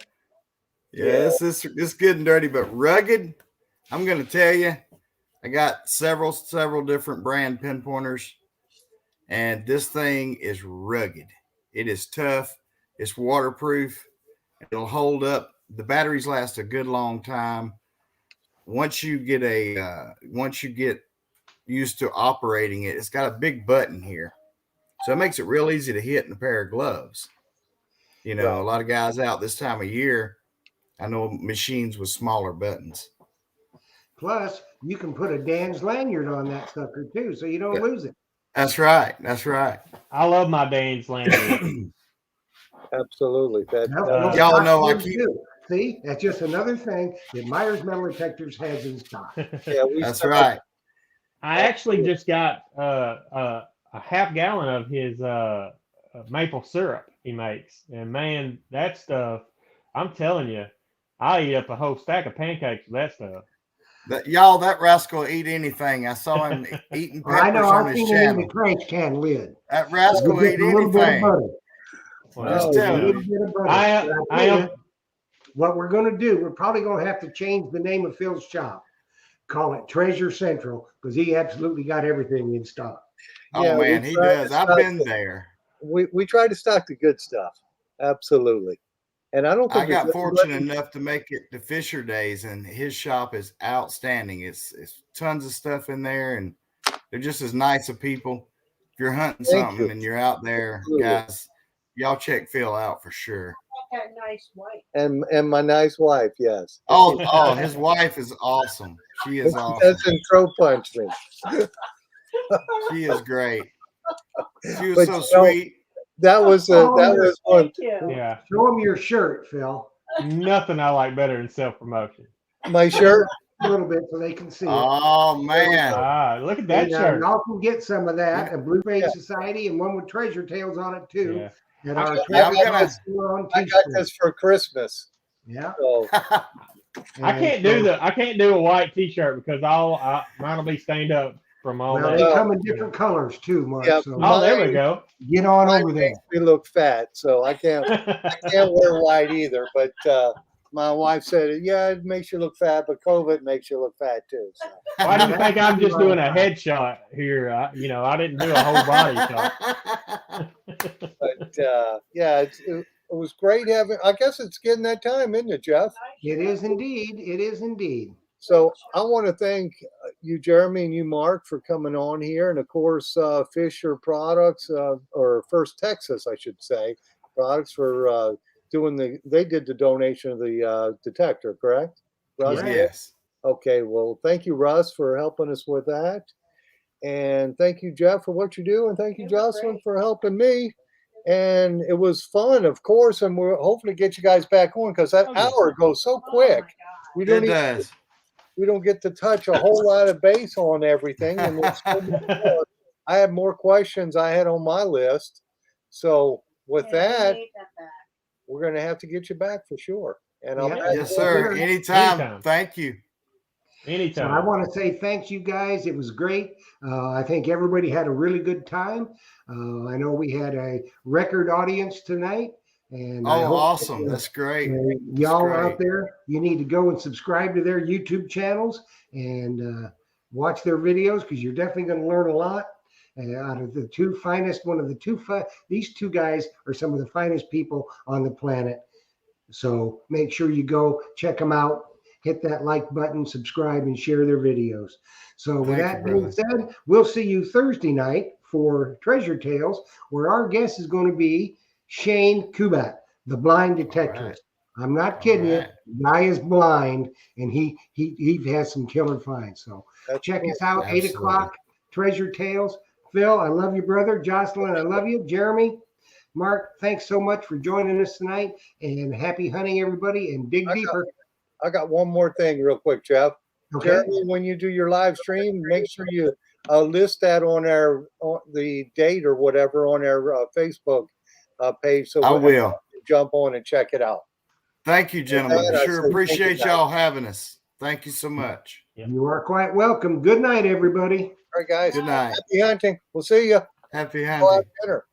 Yeah, it's good and dirty, but rugged. I'm gonna tell you, I got several different brand pinpointers, and this thing is rugged. It is tough. It's waterproof. It'll hold up. The batteries last a good long time. Once you get used to operating it, it's got a big button here, so it makes it real easy to hit in a pair of gloves. You know, a lot of guys out this time of year, I know machines with smaller buttons. Plus, you can put a Dan's lanyard on that sucker too, so you don't lose it. That's right. That's right. I love my Dan's lanyard. Absolutely. Y'all know I keep. See, that's just another thing that Myers Metal Detectors has in stock. Yeah, that's right. I actually just got a half gallon of his maple syrup he makes, and man, that stuff, I'm telling you, I eat up a whole stack of pancakes with that stuff. That rascal will eat anything. I saw him eating peppers I know, on I've his seen him in channel. the trash can lid. That rascal will eat anything. Well, Just tell you. What we're going to do, we're probably going to have to change the name of Phil's shop. Call it Treasure Central, because he absolutely got everything in stock. Oh, man, he does. I've been there. We try to stock the good stuff. Absolutely. And I don't think I got fortunate enough to make it to Fisher Days, and his shop is outstanding. It's tons of stuff in there, and they're just as nice of people. If you're hunting something and you're out there, guys, y'all check Phil out for sure. That nice wife. And my nice wife, yes. Oh, his wife is awesome. She is awesome. Doesn't throw punch me. She is great. She was so sweet. That was one. Yeah. Show him your shirt, Phil. Nothing I like better than self-promotion. My shirt? A little bit so they can see it. Oh, man. Look at that shirt. Y'all can get some of that. A Blue Face Society and one with treasure tails on it, too. Yeah. And I got this for Christmas. Yeah. So I can't do a white T-shirt because mine will be stained up from all Well, that. they come in different colors too, Mark. Yeah, So Oh, there we go. get on mine over there. makes me look fat, so I can't wear white either. But my wife said, "Yeah, it makes you look fat, but COVID makes you look fat too." So. Why do you think I'm just doing a headshot here? I didn't do a whole body shot. But yeah, it was great having. I guess it's getting that time, isn't it, Jeff? It is indeed. It is indeed. So I want to thank you, Jeremy, and you, Mark, for coming on here, and of course, Fisher Products, or First Texas, I should say, products for they did the donation of the detector, correct? Russ? Yes. Okay, well, thank you, Russ, for helping us with that. And thank you, Jeff, for what you do. And thank you, Jocelyn, for helping me. And it was fun, of course. And we'll hopefully get you guys back on because that hour goes so quick. We It don't does. we don't get to touch a whole lot of base on everything. And there's so much more. I have more questions I had on my list. So with that, we're going to have to get you back for sure. And I'll Yeah. Yes, sir. Anytime. Thank you. Anytime. So I want to say thanks, you guys. It was great. I think everybody had a really good time. I know we had a record audience tonight. And I Oh, hope awesome. That's great. y'all That's out great. there, you need to go and subscribe to their YouTube channels and watch their videos because you're definitely going to learn a lot. Out of the two finest, these two guys are some of the finest people on the planet. So make sure you go check them out. Hit that like button, subscribe, and share their videos. So with that being said, we'll see you Thursday night for Treasure Tales, where our guest is going to be Shane Kubat, the blind detectorist. Right. I'm not kidding Right. you. The guy is blind, and he has some killer finds. So check us out, Absolutely. 8 o'clock, Treasure Tales. Phil, I love you, brother. Jocelyn, I love you. Jeremy, Mark, thanks so much for joining us tonight, and happy hunting, everybody, and dig deeper. I got one more thing real quick, Jeff. Okay. Jeremy, when you do your live stream, make sure you list that on the date or whatever on our Facebook page. So I will. Jump on and check it out. Thank you, gentlemen. With that, I Sure say thank appreciate you, y'all having us. Thank you so much. You are quite welcome. Good night, everybody. All right, guys. Good night. Happy hunting. We'll see you. Happy Go have hunting. dinner.